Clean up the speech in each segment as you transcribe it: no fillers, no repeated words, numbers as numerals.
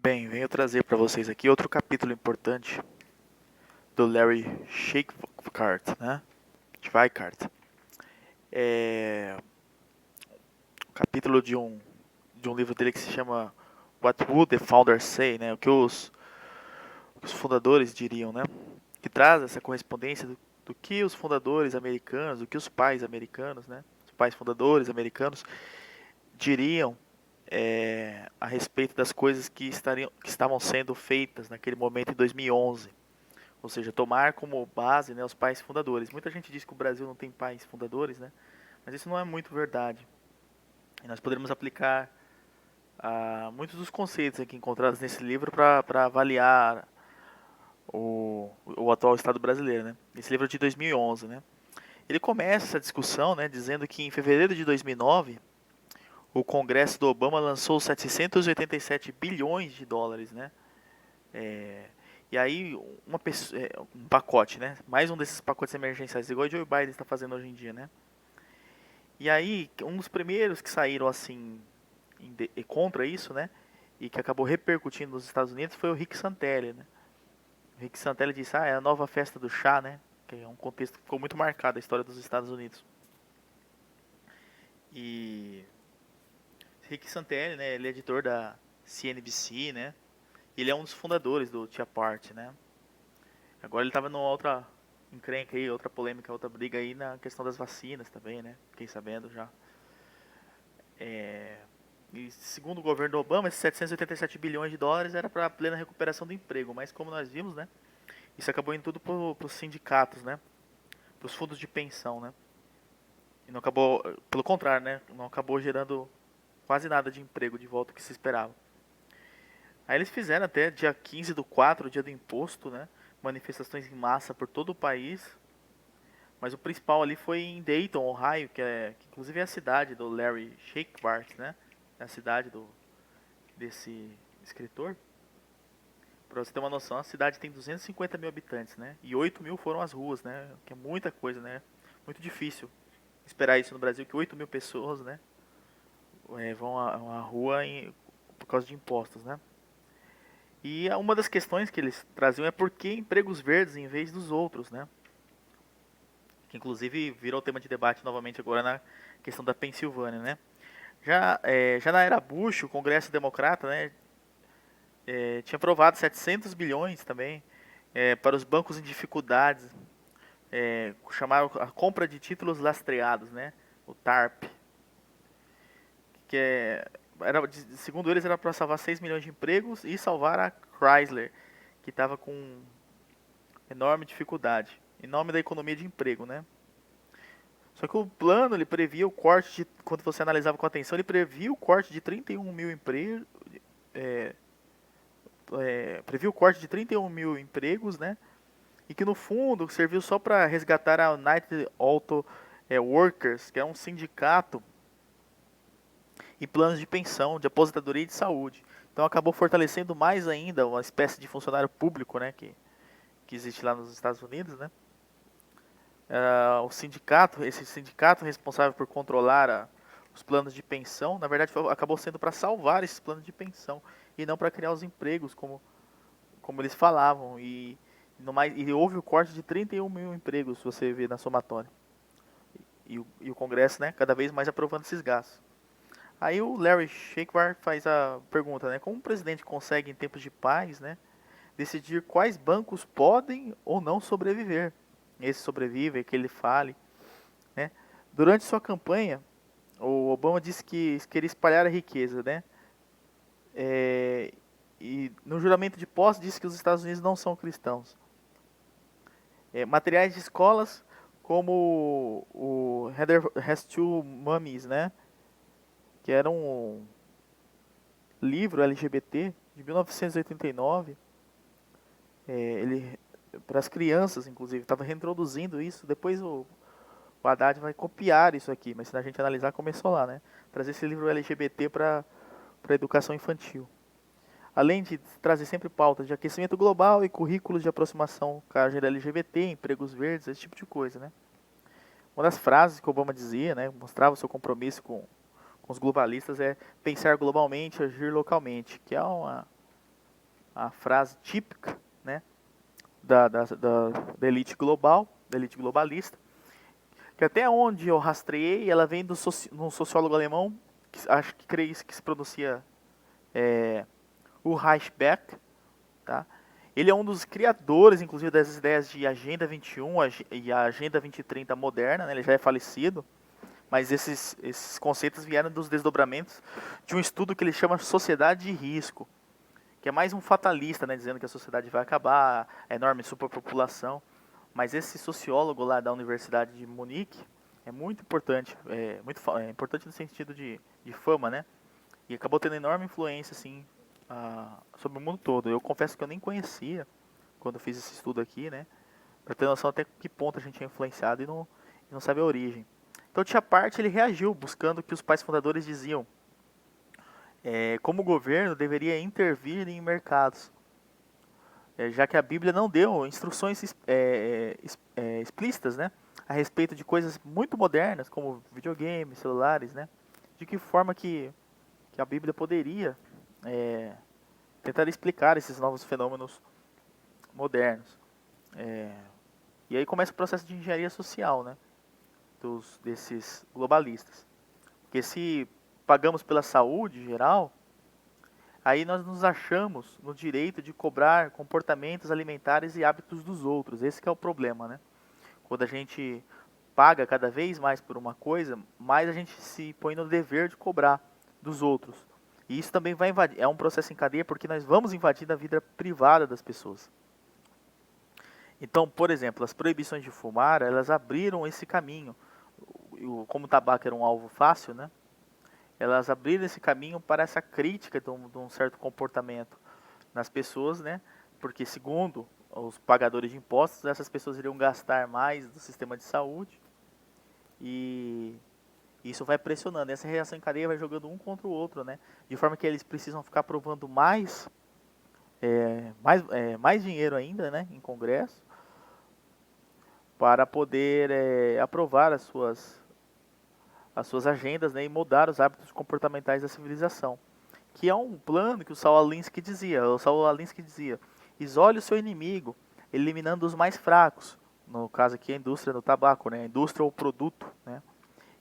Bem, venho trazer para vocês aqui outro capítulo importante do Larry Schweikart, né? Schweikart. É um capítulo de um livro dele que se chama What Would the Founders Say, né? O que os fundadores diriam, né? Que traz essa correspondência do que os fundadores americanos, do que os pais americanos, né? Os pais fundadores americanos diriam a respeito das coisas que estavam sendo feitas naquele momento em 2011. Ou seja, tomar como base, né, os pais fundadores. Muita gente diz que o Brasil não tem pais fundadores, né? Mas isso não é muito verdade. E nós poderíamos aplicar muitos dos conceitos aqui encontrados nesse livro para avaliar o atual Estado brasileiro, né? Esse livro é de 2011, né? Ele começa essa discussão, né, dizendo que em fevereiro de 2009 o Congresso do Obama lançou 787 bilhões de dólares, né? É, e aí, um pacote, né? Mais um desses pacotes emergenciais, igual o Joe Biden está fazendo hoje em dia, né? E aí, um dos primeiros que saíram assim contra isso, né? E que acabou repercutindo nos Estados Unidos foi o Rick Santelli, né? O Rick Santelli disse, é a nova festa do chá, né? Que é um contexto que ficou muito marcado a história dos Estados Unidos. E Rick Santelli, né? Ele é editor da CNBC, né? Ele é um dos fundadores do Tea Party, né? Agora ele estava numa outra encrenca aí, outra polêmica, outra briga aí na questão das vacinas também, né? Fiquei sabendo já. É... E segundo o governo do Obama, esses 787 bilhões de dólares era para a plena recuperação do emprego, mas como nós vimos, né? Isso acabou indo tudo para os sindicatos, né? Para os fundos de pensão, né? E não acabou, pelo contrário, né? Não acabou gerando quase nada de emprego de volta que se esperava. Aí eles fizeram até dia 15 do 4, dia do imposto, né? Manifestações em massa por todo o país. Mas o principal ali foi em Dayton, Ohio, que inclusive é a cidade do Larry Shakebart, né? É a cidade desse escritor. Pra você ter uma noção, a cidade tem 250 mil habitantes, né? E 8 mil foram às ruas, né? Que é muita coisa, né? Muito difícil esperar isso no Brasil, que 8 mil pessoas, né? Vão à rua por causa de impostos, né? E uma das questões que eles traziam é por que empregos verdes em vez dos outros, né? Que inclusive virou tema de debate novamente agora na questão da Pensilvânia, né? Já na era Bush, o Congresso Democrata, né, tinha aprovado 700 bilhões também para os bancos em dificuldades, chamaram a compra de títulos lastreados, né, o TARP, que segundo eles era para salvar 6 milhões de empregos e salvar a Chrysler, que estava com enorme dificuldade, em nome da economia de emprego, né. Só que o plano, ele previa o corte quando você analisava com atenção, ele previa o corte de 31 mil empregos, é, previu o corte de 31 mil empregos, né? E que no fundo serviu só para resgatar a United Auto Workers, que é um sindicato, e planos de pensão, de aposentadoria e de saúde. Então acabou fortalecendo mais ainda uma espécie de funcionário público, né? Que existe lá nos Estados Unidos, né? Esse sindicato responsável por controlar os planos de pensão, na verdade acabou sendo para salvar esses planos de pensão e não para criar os empregos, como eles falavam. E houve o corte de 31 mil empregos, se você vê na somatória. E o Congresso, né, cada vez mais aprovando esses gastos. Aí o Larry Shakewar faz a pergunta, né, como um presidente consegue, em tempos de paz, né, decidir quais bancos podem ou não sobreviver. Esse sobrevive, que ele fale. Né? Durante sua campanha, o Obama disse que queria espalhar a riqueza, né? E no juramento de posse disse que os Estados Unidos não são cristãos. Materiais de escolas como o Heather Has Two Mummies, né? Que era um livro LGBT de 1989. Ele para as crianças, inclusive, estava reintroduzindo isso. Depois o Haddad vai copiar isso aqui, mas se a gente analisar, começou lá, né? Trazer esse livro LGBT para a educação infantil. Além de trazer sempre pautas de aquecimento global e currículos de aproximação com a agenda LGBT, empregos verdes, esse tipo de coisa, né? Uma das frases que Obama dizia, né, mostrava o seu compromisso com os globalistas é pensar globalmente, agir localmente, que é a frase típica, né, da elite global, da elite globalista, que até onde eu rastreei, ela vem de um sociólogo alemão, que acho que creio que se pronuncia Ulrich Beck, tá? Ele é um dos criadores, inclusive, das ideias de Agenda 21 e a Agenda 2030 moderna, né? Ele já é falecido, mas esses conceitos vieram dos desdobramentos de um estudo que ele chama Sociedade de Risco, que é mais um fatalista, né? Dizendo que a sociedade vai acabar, a enorme superpopulação. Mas esse sociólogo lá da Universidade de Munique é muito importante, é importante no sentido de fama, né? E acabou tendo enorme influência, assim, sobre o mundo todo. Eu confesso que eu nem conhecia quando eu fiz esse estudo aqui, né? Pra ter noção até que ponto a gente é influenciado e não sabe a origem. Então, Tia Parte, ele reagiu, buscando o que os pais fundadores diziam. Como o governo deveria intervir em mercados, já que a Bíblia não deu instruções explícitas, né, a respeito de coisas muito modernas, como videogames, celulares, né, de que forma que a Bíblia poderia tentar explicar esses novos fenômenos modernos. E aí começa o processo de engenharia social, né, desses globalistas. Porque se pagamos pela saúde geral, aí nós nos achamos no direito de cobrar comportamentos alimentares e hábitos dos outros. Esse que é o problema, né? Quando a gente paga cada vez mais por uma coisa, mais a gente se põe no dever de cobrar dos outros. E isso também vai invadir, é um processo em cadeia porque nós vamos invadir a vida privada das pessoas. Então, por exemplo, as proibições de fumar, elas abriram esse caminho. Como o tabaco era um alvo fácil, né? Elas abriram esse caminho para essa crítica de um certo comportamento nas pessoas, né? Porque segundo os pagadores de impostos, essas pessoas iriam gastar mais do sistema de saúde e isso vai pressionando. Essa reação em cadeia vai jogando um contra o outro, né? De forma que eles precisam ficar provando mais dinheiro ainda, né? Em Congresso para poder aprovar as suas agendas, né? E mudar os hábitos comportamentais da civilização. Que é um plano que o Saul Alinsky dizia. O Saul Alinsky dizia: isole o seu inimigo, eliminando os mais fracos. No caso aqui a indústria do tabaco, né? A indústria ou produto, né?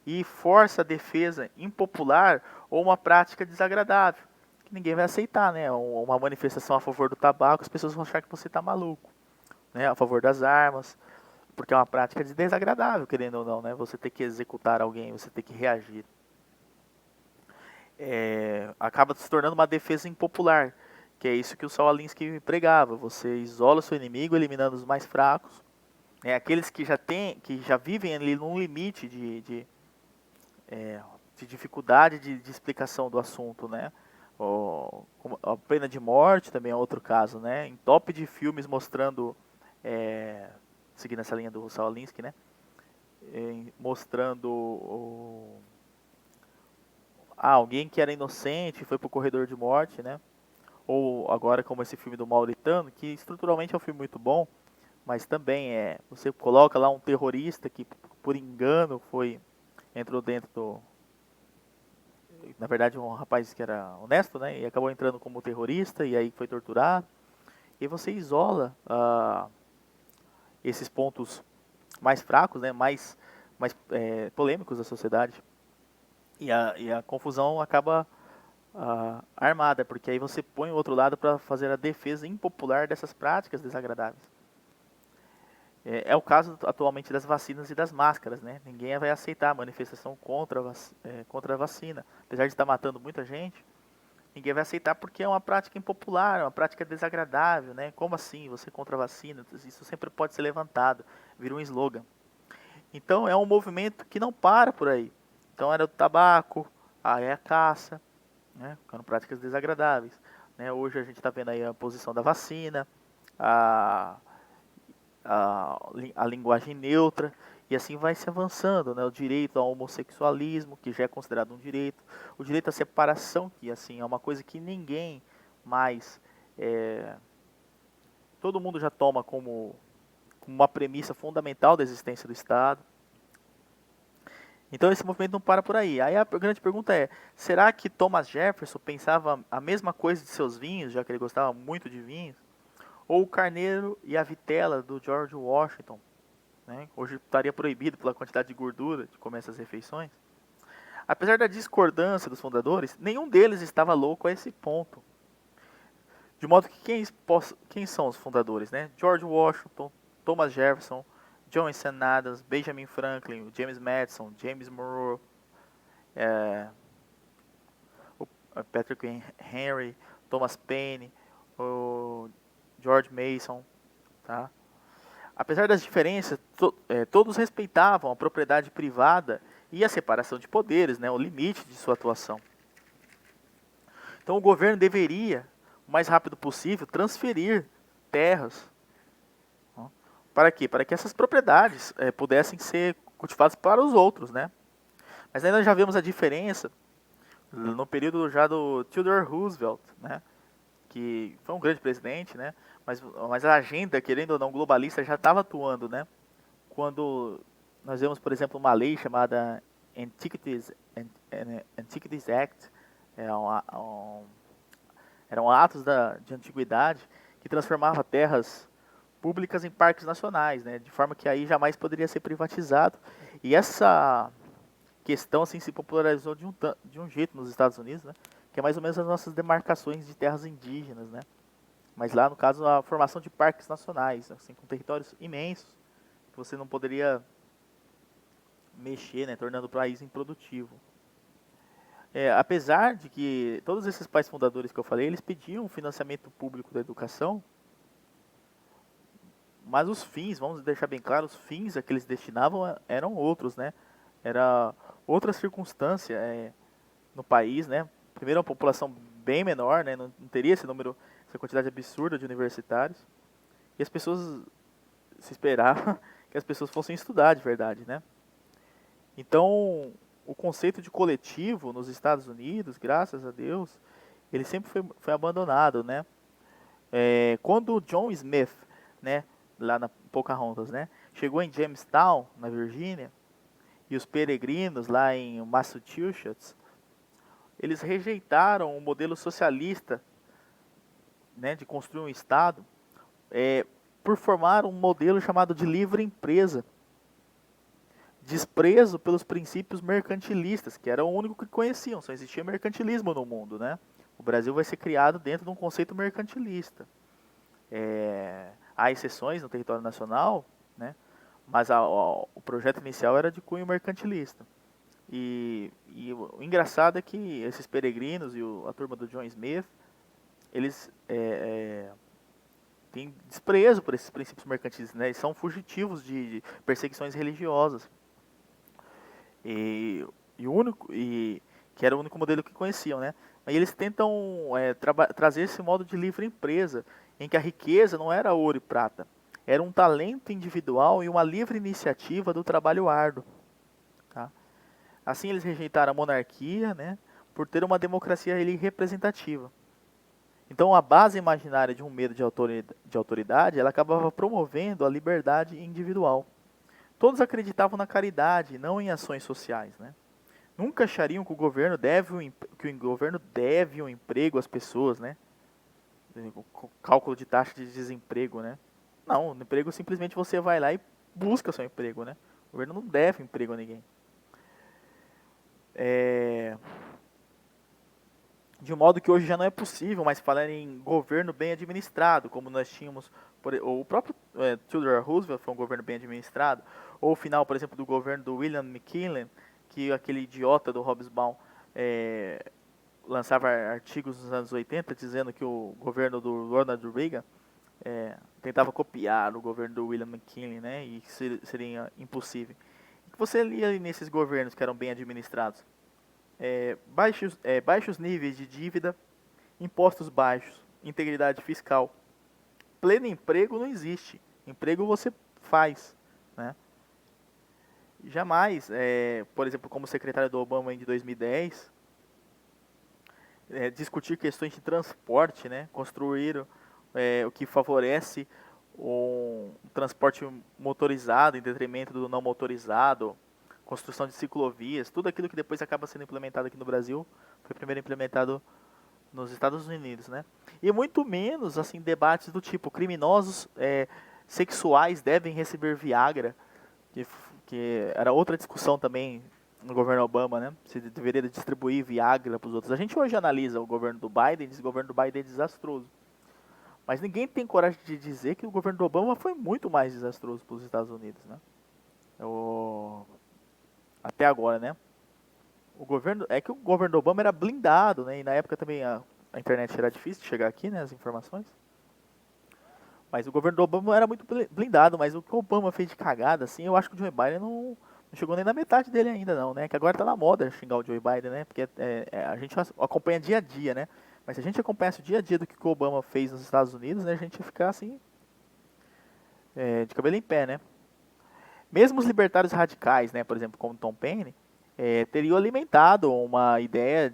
E força a defesa impopular ou uma prática desagradável, que ninguém vai aceitar, né? Uma manifestação a favor do tabaco, as pessoas vão achar que você está maluco, né? A favor das armas, porque é uma prática desagradável, querendo ou não, né? Você ter que executar alguém, você ter que reagir. Acaba se tornando uma defesa impopular, que é isso que o Saul Alinsky pregava. Você isola o seu inimigo, eliminando os mais fracos, né? Aqueles que já vivem ali num limite de dificuldade de explicação do assunto, né? A pena de morte também é outro caso, né? Em top de filmes mostrando, seguindo essa linha do Saul Alinsky, né? Mostrando alguém que era inocente foi pro corredor de morte, né? Ou agora como esse filme do Mauritano, que estruturalmente é um filme muito bom, mas também você coloca lá um terrorista que por engano entrou dentro na verdade um rapaz que era honesto, né? E acabou entrando como terrorista e aí foi torturado. E você isola esses pontos mais fracos, né? Mais polêmicos da sociedade. E a confusão acaba armada, porque aí você põe o outro lado para fazer a defesa impopular dessas práticas desagradáveis. É o caso atualmente das vacinas e das máscaras, né? Ninguém vai aceitar a manifestação contra a vacina. Apesar de estar matando muita gente, ninguém vai aceitar porque é uma prática impopular, é uma prática desagradável, né? Como assim, você contra a vacina? Isso sempre pode ser levantado, vira um slogan. Então é um movimento que não para por aí. Então era o tabaco, aí é a caça, né? Ficando práticas desagradáveis, né? Hoje a gente está vendo aí a posição da vacina, a, a linguagem neutra, e assim vai se avançando, né? O direito ao homossexualismo, que já é considerado um direito, o direito à separação, que assim é uma coisa que ninguém mais, todo mundo já toma como uma premissa fundamental da existência do Estado. Então esse movimento não para por aí. Aí a grande pergunta é, será que Thomas Jefferson pensava a mesma coisa de seus vinhos, já que ele gostava muito de vinhos? Ou o carneiro e a vitela do George Washington, né? Hoje estaria proibido pela quantidade de gordura de comer essas refeições? Apesar da discordância dos fundadores, nenhum deles estava louco a esse ponto. De modo que quem são os fundadores, né? George Washington, Thomas Jefferson, John Adams, Benjamin Franklin, James Madison, James Monroe, é, o Patrick Henry, Thomas Paine, o George Mason, tá? Apesar das diferenças, todos respeitavam a propriedade privada e a separação de poderes, né, o limite de sua atuação. Então o governo deveria, o mais rápido possível, transferir terras. Ó, para quê? Para que essas propriedades pudessem ser cultivadas para os outros, né? Mas ainda já vemos a diferença no período já do Theodore Roosevelt, né? Que foi um grande presidente, né? Mas a agenda, querendo ou não, globalista já estava atuando, né? Quando nós vemos, por exemplo, uma lei chamada Antiquities Act, eram atos de antiguidade que transformava terras públicas em parques nacionais, né? De forma que aí jamais poderia ser privatizado. E essa questão assim se popularizou de um jeito nos Estados Unidos, né? Que é mais ou menos as nossas demarcações de terras indígenas, né? Mas lá, no caso, a formação de parques nacionais, assim, com territórios imensos, que você não poderia mexer, né, tornando o país improdutivo. Apesar de que todos esses pais fundadores que eu falei, eles pediam financiamento público da educação, mas os fins, vamos deixar bem claro, os fins a que eles destinavam eram outros, né? Era outra circunstância no país, né? Primeiro, uma população bem menor, né? Não teria esse número, essa quantidade absurda de universitários. E as pessoas se esperava que as pessoas fossem estudar de verdade, né? Então, o conceito de coletivo nos Estados Unidos, graças a Deus, ele sempre foi abandonado, né? Quando o John Smith, né, lá na Pocahontas, né, chegou em Jamestown, na Virgínia, e os peregrinos lá em Massachusetts, eles rejeitaram o modelo socialista, né, de construir um estado, por formar um modelo chamado de livre empresa, desprezo pelos princípios mercantilistas, que era o único que conheciam, só existia mercantilismo no mundo, né? O Brasil vai ser criado dentro de um conceito mercantilista. Há exceções no território nacional, né? Mas o projeto inicial era de cunho mercantilista. E o engraçado é que esses peregrinos e a turma do John Smith, eles têm desprezo por esses princípios mercantilistas, né? Eles são fugitivos de perseguições religiosas. E que era o único modelo que conheciam, né? Aí eles tentam trazer esse modo de livre empresa, em que a riqueza não era ouro e prata, era um talento individual e uma livre iniciativa do trabalho árduo. Tá? Assim eles rejeitaram a monarquia, né, por ter uma democracia ali representativa. Então a base imaginária de um medo de autoridade, ela acabava promovendo a liberdade individual. Todos acreditavam na caridade, não em ações sociais, né? Nunca achariam que o governo deve um emprego às pessoas, né? O cálculo de taxa de desemprego, né? Não, no emprego simplesmente você vai lá e busca seu emprego, né? O governo não deve emprego a ninguém. De um modo que hoje já não é possível mais falar em governo bem administrado, como nós tínhamos, o próprio Theodore Roosevelt foi um governo bem administrado, ou o final, por exemplo, do governo do William McKinley, que aquele idiota do Hobsbawm lançava artigos nos anos 80 dizendo que o governo do Ronald Reagan tentava copiar o governo do William McKinley, né, e que seria impossível. O que você lia nesses governos que eram bem administrados? Baixos níveis de dívida, impostos baixos, integridade fiscal. Pleno emprego não existe. Emprego você faz, né? Jamais, por exemplo, como secretário do Obama de 2010, discutir questões de transporte, né? Construir o que favorece um transporte motorizado em detrimento do não motorizado, construção de ciclovias, tudo aquilo que depois acaba sendo implementado aqui no Brasil, foi primeiro implementado nos Estados Unidos, né? E muito menos, assim, debates do tipo, criminosos sexuais devem receber Viagra, que era outra discussão também no governo Obama, né? Se deveria distribuir Viagra para os outros. A gente hoje analisa o governo do Biden, diz que o governo do Biden é desastroso. Mas ninguém tem coragem de dizer que o governo do Obama foi muito mais desastroso para os Estados Unidos, né? Até agora, né? Que o governo do Obama era blindado, né? E na época também a internet era difícil de chegar aqui, né? As informações. Mas o governo do Obama era muito blindado, mas o que o Obama fez de cagada, assim, eu acho que o Joe Biden não chegou nem na metade dele ainda não, né? Que agora tá na moda xingar o Joe Biden, né? Porque a gente acompanha dia a dia, né? Mas se a gente acompanhasse o dia a dia do que o Obama fez nos Estados Unidos, né? A gente ia ficar assim, de cabelo em pé, né? Mesmo os libertários radicais, né? Por exemplo, como Tom Paine, teriam alimentado uma ideia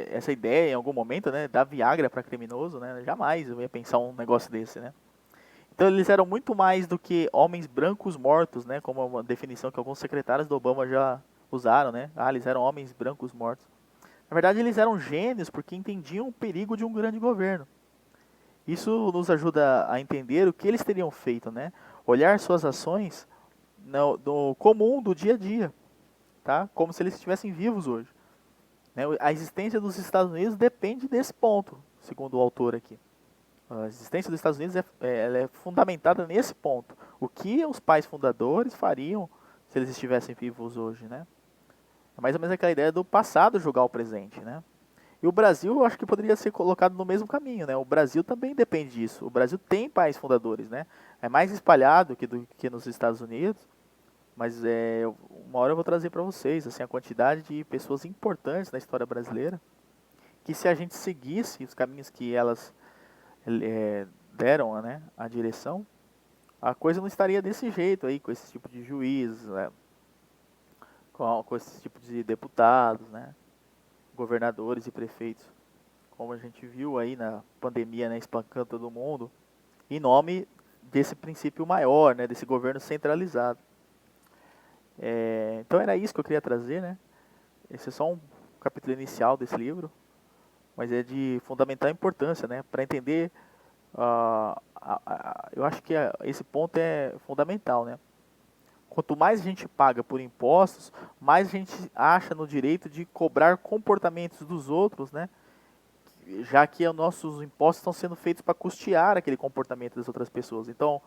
essa ideia em algum momento, né? Da Viagra para criminoso, né? Jamais eu ia pensar um negócio desse, né? Então eles eram muito mais do que homens brancos mortos, né? Como uma definição que alguns secretários do Obama já usaram, né? Ah, eles eram homens brancos mortos. Na verdade, eles eram gênios porque entendiam o perigo de um grande governo. Isso nos ajuda a entender o que eles teriam feito, né? Olhar suas ações no comum do dia a dia, tá? Como se eles estivessem vivos hoje. Né? A existência dos Estados Unidos depende desse ponto, segundo o autor aqui. A existência dos Estados Unidos ela é fundamentada nesse ponto. O que os pais fundadores fariam se eles estivessem vivos hoje, né? É mais ou menos aquela ideia do passado julgar o presente, né? E o Brasil, eu acho que poderia ser colocado no mesmo caminho, né? O Brasil também depende disso. O Brasil tem pais fundadores, né? É mais espalhado que nos Estados Unidos, mas uma hora eu vou trazer para vocês assim, a quantidade de pessoas importantes na história brasileira, que se a gente seguisse os caminhos que elas deram, né, a direção, a coisa não estaria desse jeito aí, com esse tipo de juízes, né, com esse tipo de deputados, né, governadores e prefeitos, como a gente viu aí na pandemia, né, espancando todo mundo, em nome desse princípio maior, né, desse governo centralizado. Então era isso que eu queria trazer, né, esse é só um capítulo inicial desse livro, mas é de fundamental importância, né, para entender. Eu acho que esse ponto é fundamental, né? Quanto mais a gente paga por impostos, mais a gente acha no direito de cobrar comportamentos dos outros, né? Já que os nossos impostos estão sendo feitos para custear aquele comportamento das outras pessoas. Então,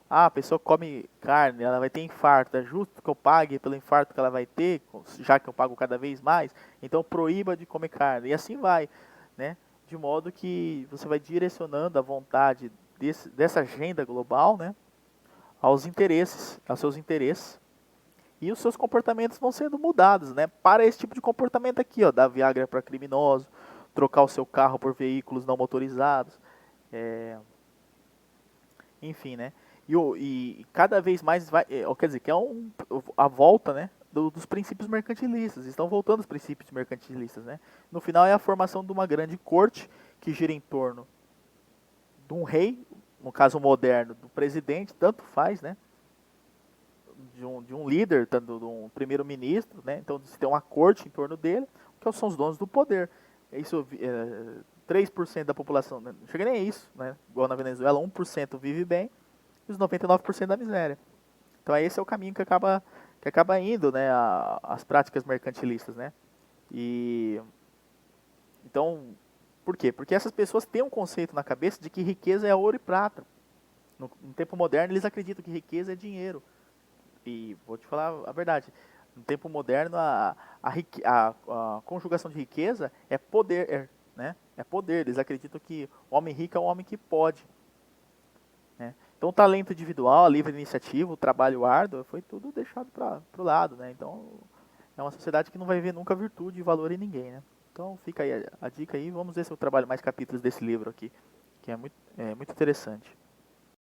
a pessoa come carne, ela vai ter infarto, é justo que eu pague pelo infarto que ela vai ter, já que eu pago cada vez mais, então proíba de comer carne. E assim vai, né? De modo que você vai direcionando a vontade dessa agenda global, né, aos seus interesses, e os seus comportamentos vão sendo mudados, né, para esse tipo de comportamento aqui, ó, dar Viagra para criminosos, trocar o seu carro por veículos não motorizados, enfim, né, e cada vez mais vai, quer dizer, que é a volta, né, dos princípios mercantilistas, estão voltando os princípios mercantilistas, né, no final é a formação de uma grande corte que gira em torno de um rei, no caso moderno, do presidente, tanto faz, né, de um líder, tanto de um primeiro-ministro, né, então se tem uma corte em torno dele, que são os donos do poder. Isso, 3% da população, né, não chega nem a isso, né, igual na Venezuela, 1% vive bem e os 99% da miséria. Então esse é o caminho que acaba indo, né, as práticas mercantilistas, né. E então, por quê? Porque essas pessoas têm um conceito na cabeça de que riqueza é ouro e prata. No tempo moderno, eles acreditam que riqueza é dinheiro. E vou te falar a verdade. No tempo moderno, a conjugação de riqueza é poder, né? É poder. Eles acreditam que o homem rico é um homem que pode. Né? Então, o talento individual, a livre iniciativa, o trabalho árduo, foi tudo deixado para o lado, né? Então, é uma sociedade que não vai ver nunca virtude e valor em ninguém, né? Então, fica aí a dica aí. Vamos ver se eu trabalho mais capítulos desse livro aqui, que é muito interessante.